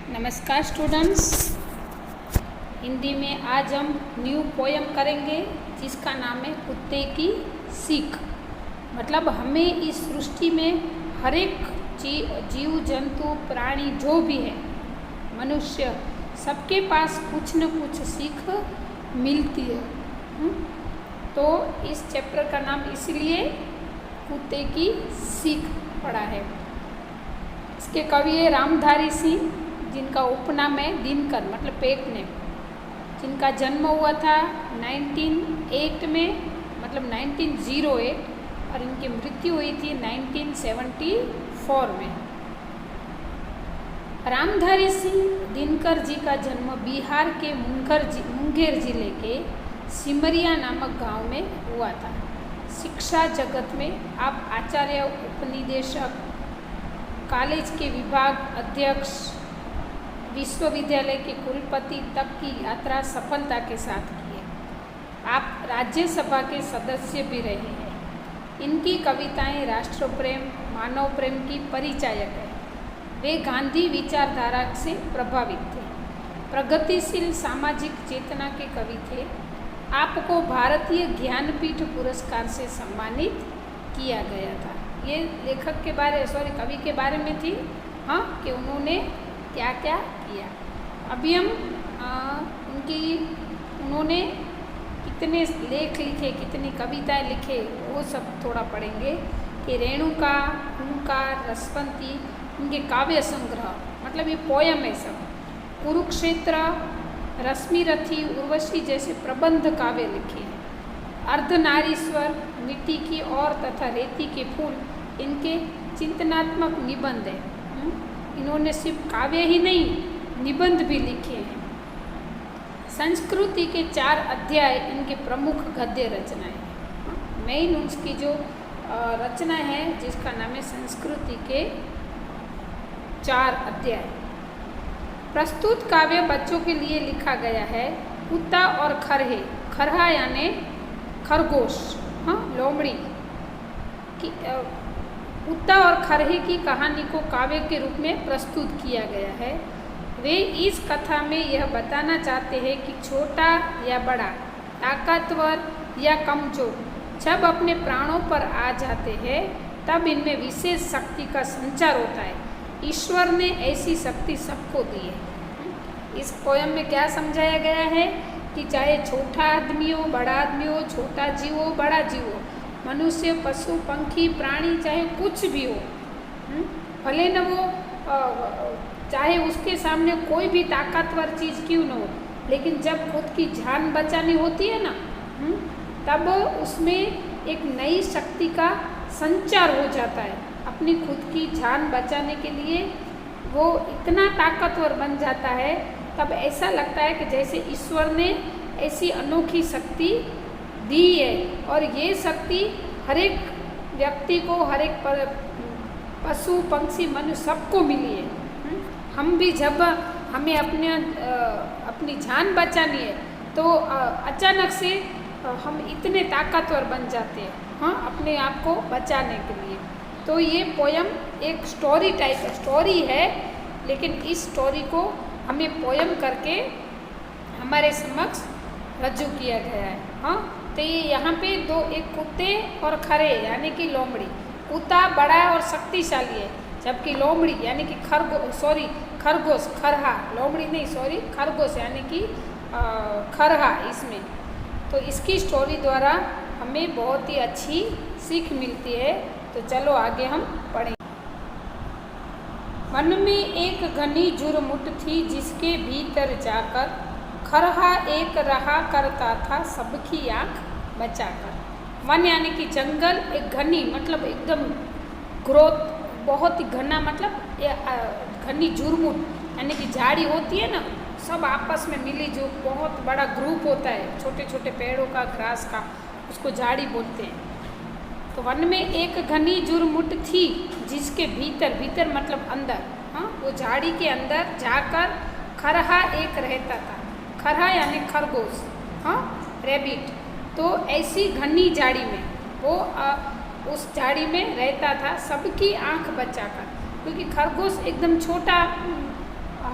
नमस्कार स्टूडेंट्स। हिंदी में आज हम न्यू पोयम करेंगे जिसका नाम है कुत्ते की सीख। मतलब हमें इस सृष्टि में हर एक जीव जंतु प्राणी जो भी है मनुष्य सबके पास कुछ न कुछ सीख मिलती है। तो इस चैप्टर का नाम इसलिए कुत्ते की सीख पड़ा है। इसके कवि है रामधारी सिंह, जिनका उपनाम है दिनकर मतलब पेट नेम, जिनका जन्म हुआ था 1908 में मतलब 1908 और इनकी मृत्यु हुई थी 1974 में। रामधारी सिंह दिनकर जी का जन्म बिहार के मुंगेर जिले के सिमरिया नामक गांव में हुआ था। शिक्षा जगत में आप आचार्य, उपनिदेशक, कॉलेज के विभाग अध्यक्ष, विश्वविद्यालय के कुलपति तक की यात्रा सफलता के साथ की है। आप राज्यसभा के सदस्य भी रहे हैं। इनकी कविताएं राष्ट्र प्रेम, मानव प्रेम की परिचायक है। वे गांधी विचारधारा से प्रभावित थे। प्रगतिशील सामाजिक चेतना के कवि थे। आपको भारतीय ज्ञानपीठ पुरस्कार से सम्मानित किया गया था। ये लेखक के कवि के बारे में थी कि उन्होंने क्या क्या किया। अभी हम उन्होंने कितने लेख लिखे, कितनी कविताएं लिखे, वो सब थोड़ा पढ़ेंगे कि रेणुका, हुंकार, रसवंती, इनके काव्य संग्रह मतलब ये पोयम है सब। कुरुक्षेत्र, रश्मिरथी, उर्वशी जैसे प्रबंध काव्य लिखे हैं। अर्धनारीश्वर, मिट्टी की और तथा रेती के फूल इनके चिंतनात्मक निबंध है। इन्होंने सिर्फ काव्य ही नहीं निबंध भी लिखे हैं। संस्कृति के 4 अध्याय इनके प्रमुख गद्य रचनाएं। मेन उसकी जो रचना है जिसका नाम है संस्कृति के 4 अध्याय। प्रस्तुत काव्य बच्चों के लिए लिखा गया है। कुत्ता और खरहे, खरहा यानी खरगोश, लोमड़ी की कुत्ता और खरहे की कहानी को काव्य के रूप में प्रस्तुत किया गया है। वे इस कथा में यह बताना चाहते हैं कि छोटा या बड़ा, ताकतवर या कमजोर जब अपने प्राणों पर आ जाते हैं तब इनमें विशेष शक्ति का संचार होता है। ईश्वर ने ऐसी शक्ति सबको दी है। इस पोयम में क्या समझाया गया है कि चाहे छोटा आदमी हो, बड़ा आदमी हो, छोटा जीव हो, बड़ा जीव हो, मनुष्य, पशु, पंखी, प्राणी, चाहे कुछ भी हो, भले न वो चाहे उसके सामने कोई भी ताकतवर चीज़ क्यों न हो, लेकिन जब खुद की जान बचानी होती है ना, तब उसमें एक नई शक्ति का संचार हो जाता है। अपनी खुद की जान बचाने के लिए वो इतना ताकतवर बन जाता है, तब ऐसा लगता है कि जैसे ईश्वर ने ऐसी अनोखी शक्ति दी है और ये शक्ति हर एक व्यक्ति को, हर एक पशु, पंछी, मनुष्य सबको मिली है। हम भी जब हमें अपनी जान बचानी है तो अचानक से हम इतने ताकतवर बन जाते हैं अपने आप को बचाने के लिए। तो ये पोयम एक स्टोरी टाइप स्टोरी है, लेकिन इस स्टोरी को हमें पोयम करके हमारे समक्ष रज्जू किया गया है। तो ये यहाँ पे एक कुत्ते और खरे यानी कि लोमड़ी। कुत्ता बड़ा और शक्तिशाली है, जबकि लोमड़ी यानी कि खरगोश, खरहा, लोमड़ी नहीं खरगोश यानी कि खरहा इसमें। तो इसकी स्टोरी द्वारा हमें बहुत ही अच्छी सीख मिलती है। तो चलो आगे हम पढ़ें। वन में एक घनी झुरमुट थी जिसके भीतर जाकर खरहा एक रहा करता था सबकी आँख बचाकर। वन यानी कि जंगल, एक घनी मतलब एकदम ग्रोथ, बहुत ही घना मतलब घनी झुरमुट यानी कि झाड़ी होती है ना, सब आपस में मिली जो बहुत बड़ा ग्रुप होता है छोटे छोटे पेड़ों का, घास का, उसको झाड़ी बोलते हैं। तो वन में एक घनी झुरमुट थी जिसके भीतर मतलब अंदर, वो झाड़ी के अंदर जाकर खरहा एक रहता था। खरहा यानी खरगोश, रैबिट। तो ऐसी घनी झाड़ी में वो उस झाड़ी में रहता था सबकी आँख बचाकर, क्योंकि खरगोश एकदम छोटा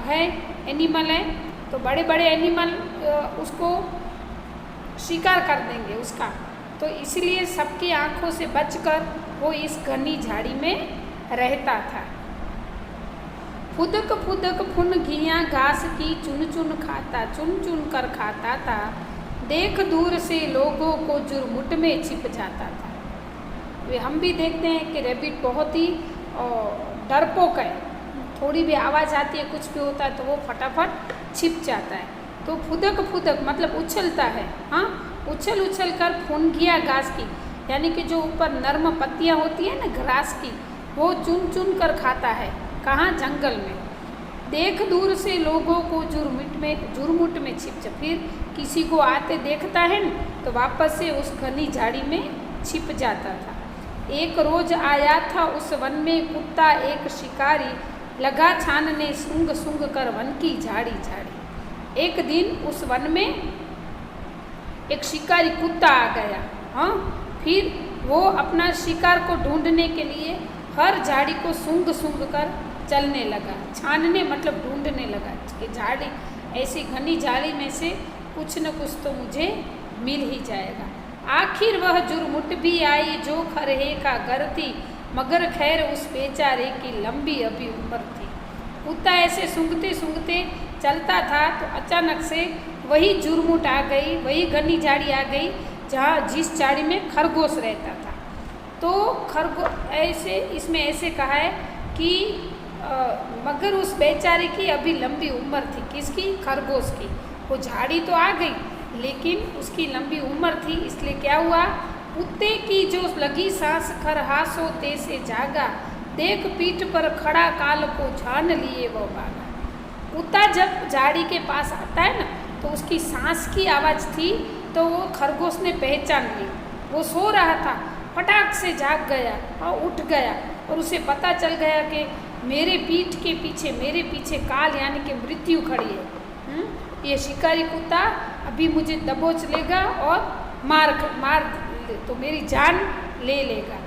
है, एनिमल है, तो बड़े बड़े एनिमल उसको शिकार कर देंगे उसका। तो इसलिए सबकी आँखों से बचकर वो इस घनी झाड़ी में रहता था। फुदक फुदक फुन घिया घास की चुन चुन खाता, चुन चुन कर खाता था। देख दूर से लोगों को जुरमुट में छिप जाता था। वे हम भी देखते हैं कि रैबिट बहुत ही डरपोक है, थोड़ी भी आवाज़ आती है, कुछ भी होता है तो वो फटाफट छिप जाता है। तो फुदक फुदक मतलब उछलता है, हाँ, उछल उछल कर फुनगिया घास की, यानी कि जो ऊपर नर्म पत्तियाँ होती है ना घास की, वो चुन चुन कर खाता है। कहाँ? जंगल में। देख दूर से लोगों को जुरमुट में छिप जा, फिर किसी को आते देखता है न तो वापस से उस घनी झाड़ी में छिप जाता था। एक रोज आया था उस वन में कुत्ता एक शिकारी, लगा छानने सूंघ सूंघ कर वन की झाड़ी झाड़ी। एक दिन उस वन में एक शिकारी कुत्ता आ गया, हाँ, फिर वो अपना शिकार को ढूंढने के लिए हर झाड़ी को सूंघ सूंघ कर चलने लगा। छानने मतलब ढूंढने लगा कि झाड़ी, ऐसी घनी झाड़ी में से कुछ न कुछ तो मुझे मिल ही जाएगा। आखिर वह जुरमुट भी आई जो खरहे का घर थी, मगर खैर उस बेचारे की लंबी अभी उम्र थी। कुत्ता ऐसे सूंघते सूंघते चलता था तो अचानक से वही जुरमुट आ गई, वही घनी झाड़ी आ गई जिस झाड़ी में खरगोश रहता था। तो ऐसे इसमें ऐसे कहा है कि मगर उस बेचारे की अभी लंबी उम्र थी। किसकी? खरगोश की। वो झाड़ी तो आ गई लेकिन उसकी लंबी उम्र थी, इसलिए क्या हुआ, कुत्ते की जो लगी सांस खरहासो तैसे जागा, देख पीठ पर खड़ा काल को छान लिए वो भागा। कुत्ता जब झाड़ी के पास आता है ना तो उसकी सांस की आवाज़ थी तो वो खरगोश ने पहचान ली। वो सो रहा था, फटाक से जाग गया और उठ गया और उसे पता चल गया कि मेरे पीठ के पीछे, मेरे पीछे काल यानी कि मृत्यु खड़ी है। ये शिकारी कुत्ता अभी मुझे दबोच लेगा और मार तो मेरी जान ले लेगा।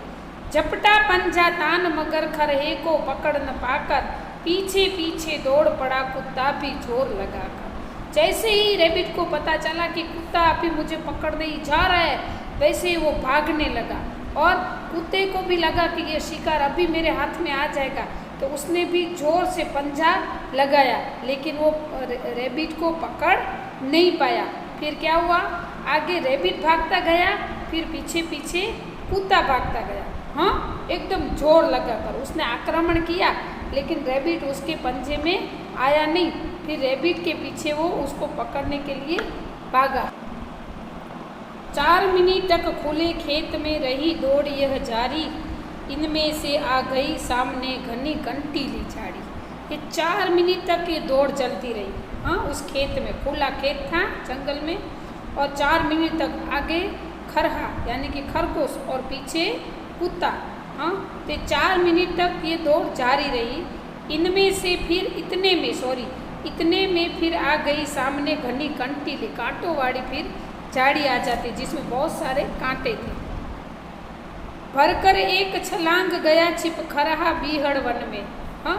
झपटा पंजा तान मगर खरहे को पकड़ न पाकर, पीछे पीछे दौड़ पड़ा कुत्ता भी जोर लगाकर। जैसे ही रैबिट को पता चला कि कुत्ता अभी मुझे पकड़ने ही जा रहा है, वैसे ही वो भागने लगा और कुत्ते को भी लगा कि ये शिकार अभी मेरे हाथ में आ जाएगा, तो उसने भी जोर से पंजा लगाया, लेकिन वो रैबिट को पकड़ नहीं पाया। फिर क्या हुआ, आगे रैबिट भागता गया, फिर पीछे पीछे कुत्ता भागता गया, हाँ, एकदम जोर लगाकर उसने आक्रमण किया, लेकिन रैबिट उसके पंजे में आया नहीं। फिर रैबिट के पीछे वो उसको पकड़ने के लिए भागा। 4 मिनट तक खुले खेत में रही दौड़ यह जारी, इनमें से आ गई सामने घनी कंटीली झाड़ी। ये 4 मिनट तक ये दौड़ चलती रही, हाँ, उस खेत में, खुला खेत था जंगल में, और 4 मिनट तक आगे खरहा यानी कि खरगोश और पीछे कुत्ता, हाँ, तो 4 मिनट तक ये दौड़ जारी रही। इनमें से फिर इतने में फिर आ गई सामने घनी कंटीली, कांटों वाली फिर झाड़ी आ जाती जिसमें बहुत सारे कांटे थे। भरकर एक छलांग गया छिप खरहा बीहड़ वन में, हाँ,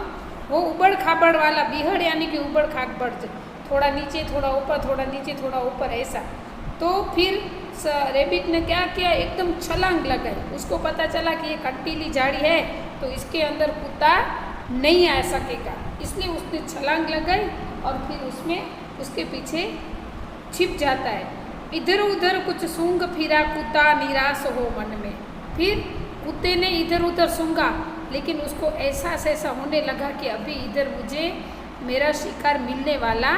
वो उबड़ खाबड़ वाला बीहड़ यानी कि उबड़ खाबड़, थोड़ा नीचे थोड़ा ऊपर, थोड़ा नीचे थोड़ा ऊपर, ऐसा। तो फिर रैबिट ने क्या किया, एकदम छलांग लगाई। उसको पता चला कि ये कंटीली झाड़ी है तो इसके अंदर कुत्ता नहीं आ सकेगा, इसलिए उसने छलांग लगाई और फिर उसमें उसके पीछे छिप जाता है। इधर उधर कुछ सूंघ फिरा कुत्ता निराश हो मन में। फिर कुत्ते ने इधर उधर सूंघा, लेकिन उसको एहसास ऐसा होने लगा कि अभी इधर मुझे मेरा शिकार मिलने वाला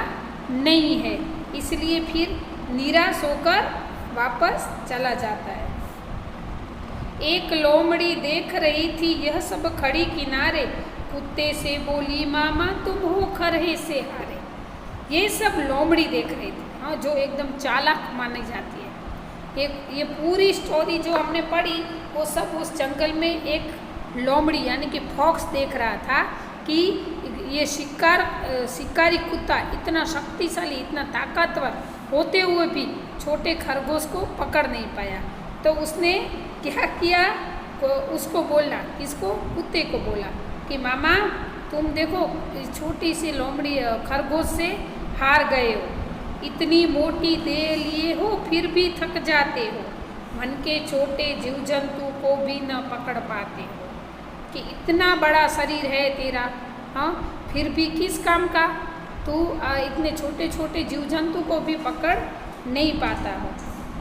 नहीं है, इसलिए फिर निराश होकर वापस चला जाता है। एक लोमड़ी देख रही थी यह सब खड़ी किनारे, कुत्ते से बोली मामा तुम हो खरहे से हारे। ये सब लोमड़ी देख रही थी, हाँ, जो एकदम चालाक मानी जाती है। ये पूरी स्टोरी जो हमने पढ़ी वो सब उस जंगल में एक लोमड़ी यानी कि फॉक्स देख रहा था कि ये शिकारी कुत्ता इतना शक्तिशाली, इतना ताकतवर होते हुए भी छोटे खरगोश को पकड़ नहीं पाया। तो उसने क्या किया, उसको बोला, किसको, कुत्ते को बोला कि मामा तुम देखो छोटी सी लोमड़ी खरगोश से हार गए हो, इतनी मोटी देह लिए हो फिर भी थक जाते हो, मन के छोटे जीव जंतु को भी न पकड़ पाते हो। कि इतना बड़ा शरीर है तेरा, हाँ, फिर भी किस काम का, तू इतने छोटे छोटे जीव जंतु को भी पकड़ नहीं पाता हो।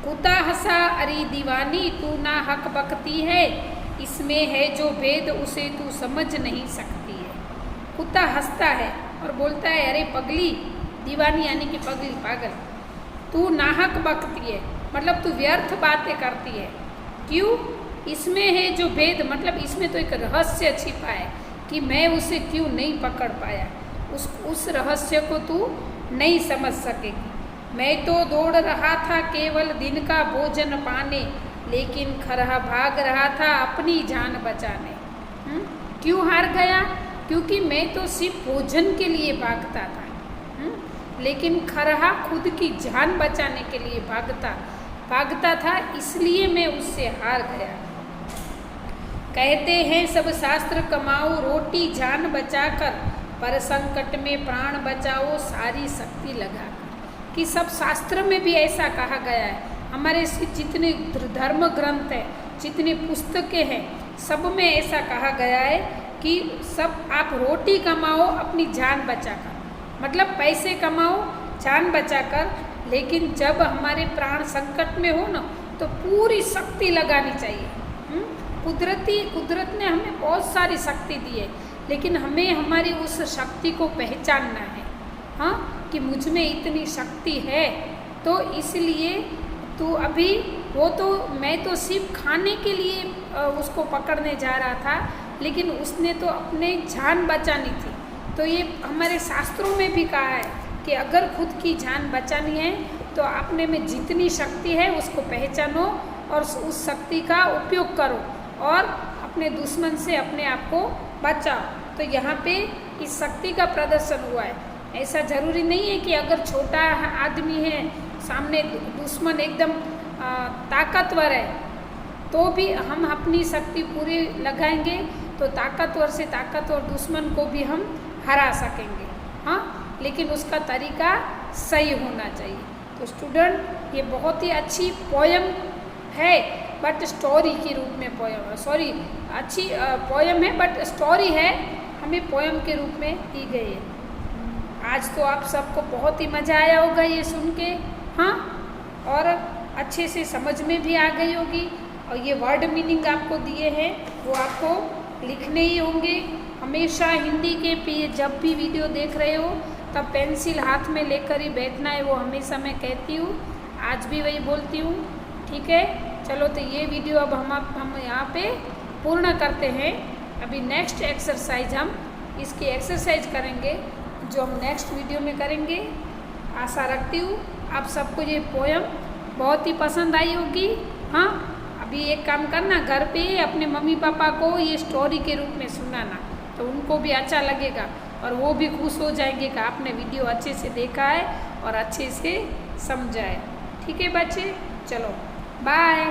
कुत्ता हंसा अरे दीवानी तू ना हक बकती है, इसमें है जो भेद उसे तू समझ नहीं सकती है। कुत्ता हंसता है और बोलता है अरे पगली, दीवानी यानी कि पगली पागल, तू नाहक बकती है, मतलब तू व्यर्थ बातें करती है। क्यों? इसमें है जो भेद, मतलब इसमें तो एक रहस्य छिपा है कि मैं उसे क्यों नहीं पकड़ पाया, उस रहस्य को तू नहीं समझ सकेगी। मैं तो दौड़ रहा था केवल दिन का भोजन पाने, लेकिन खरहा भाग रहा था अपनी जान बचाने। क्यों हार गया? क्योंकि मैं तो सिर्फ भोजन के लिए भागता था, लेकिन खरहा खुद की जान बचाने के लिए भागता था, इसलिए मैं उससे हार गया। कहते हैं सब शास्त्र कमाओ रोटी जान बचाकर, पर संकट में प्राण बचाओ सारी शक्ति लगाकर। कि सब शास्त्र में भी ऐसा कहा गया है, हमारे जितने धर्म ग्रंथ हैं, जितने पुस्तकें हैं, सब में ऐसा कहा गया है कि सब आप रोटी कमाओ अपनी जान बचाकर, मतलब पैसे कमाओ जान बचाकर, लेकिन जब हमारे प्राण संकट में हो ना तो पूरी शक्ति लगानी चाहिए। कुदरत ने हमें बहुत सारी शक्ति दी है, लेकिन हमें हमारी उस शक्ति को पहचानना है, हाँ, कि मुझ में इतनी शक्ति है। तो इसलिए तो अभी वो तो मैं तो सिर्फ खाने के लिए उसको पकड़ने जा रहा था, लेकिन उसने तो अपने जान बचानी थी। तो ये हमारे शास्त्रों में भी कहा है कि अगर खुद की जान बचानी है तो अपने में जितनी शक्ति है उसको पहचानो और उस शक्ति का उपयोग करो और अपने दुश्मन से अपने आप को बचाओ। तो यहाँ पे इस शक्ति का प्रदर्शन हुआ है। ऐसा ज़रूरी नहीं है कि अगर छोटा आदमी है सामने दुश्मन एकदम ताकतवर है तो भी हम अपनी शक्ति पूरी लगाएंगे तो ताकतवर से ताकतवर दुश्मन को भी हम हरा सकेंगे, हाँ, लेकिन उसका तरीका सही होना चाहिए। तो स्टूडेंट ये बहुत ही अच्छी पोयम है, बट स्टोरी के रूप में पोयम, सॉरी अच्छी पोयम है बट स्टोरी है, हमें पोयम के रूप में दी गई है। आज तो आप सबको बहुत ही मज़ा आया होगा ये सुन के, हाँ, और अच्छे से समझ में भी आ गई होगी। और ये वर्ड मीनिंग आपको दिए हैं वो आपको लिखने ही होंगे। हमेशा हिंदी के पे जब भी वीडियो देख रहे हो तब पेंसिल हाथ में लेकर ही बैठना है, वो हमेशा मैं कहती हूँ, आज भी वही बोलती हूँ, ठीक है। चलो तो ये वीडियो अब हम यहाँ पे पूर्ण करते हैं। अभी नेक्स्ट एक्सरसाइज हम इसकी एक्सरसाइज करेंगे जो हम नेक्स्ट वीडियो में करेंगे। आशा रखती हूँ आप सबको ये पोयम बहुत ही पसंद आई होगी, हाँ। अभी एक काम करना, घर पे अपने मम्मी पापा को ये स्टोरी के रूप में सुनाना, तो उनको भी अच्छा लगेगा और वो भी खुश हो जाएंगे कि आपने वीडियो अच्छे से देखा है और अच्छे से समझा है। ठीक है बच्चे, चलो बाय।